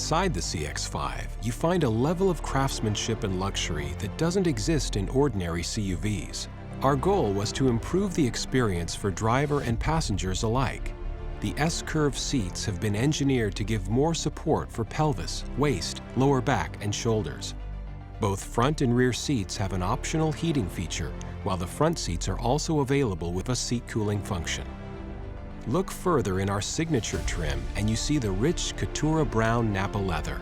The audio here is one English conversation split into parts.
Inside the CX-5, you find a level of craftsmanship and luxury that doesn't exist in ordinary CUVs. Our goal was to improve the experience for driver and passengers alike. The S-curve seats have been engineered to give more support for pelvis, waist, lower back, and shoulders. Both front and rear seats have an optional heating feature, while the front seats are also available with a seat cooling function. Look further in our signature trim and you see the rich Catura brown Napa leather.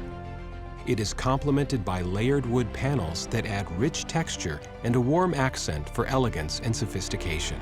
It is complemented by layered wood panels that add rich texture and a warm accent for elegance and sophistication.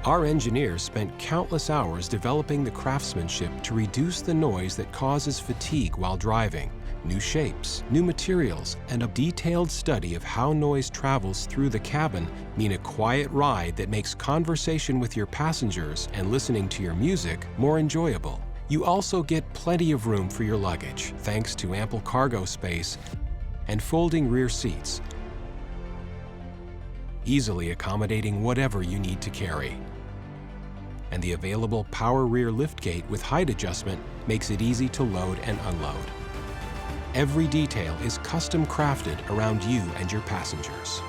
Our engineers spent countless hours developing the craftsmanship to reduce the noise that causes fatigue while driving. New shapes, new materials, and a detailed study of how noise travels through the cabin mean a quiet ride that makes conversation with your passengers and listening to your music more enjoyable. You also get plenty of room for your luggage, thanks to ample cargo space and folding rear seats, easily accommodating whatever you need to carry. And the available power rear liftgate with height adjustment makes it easy to load and unload. Every detail is custom crafted around you and your passengers.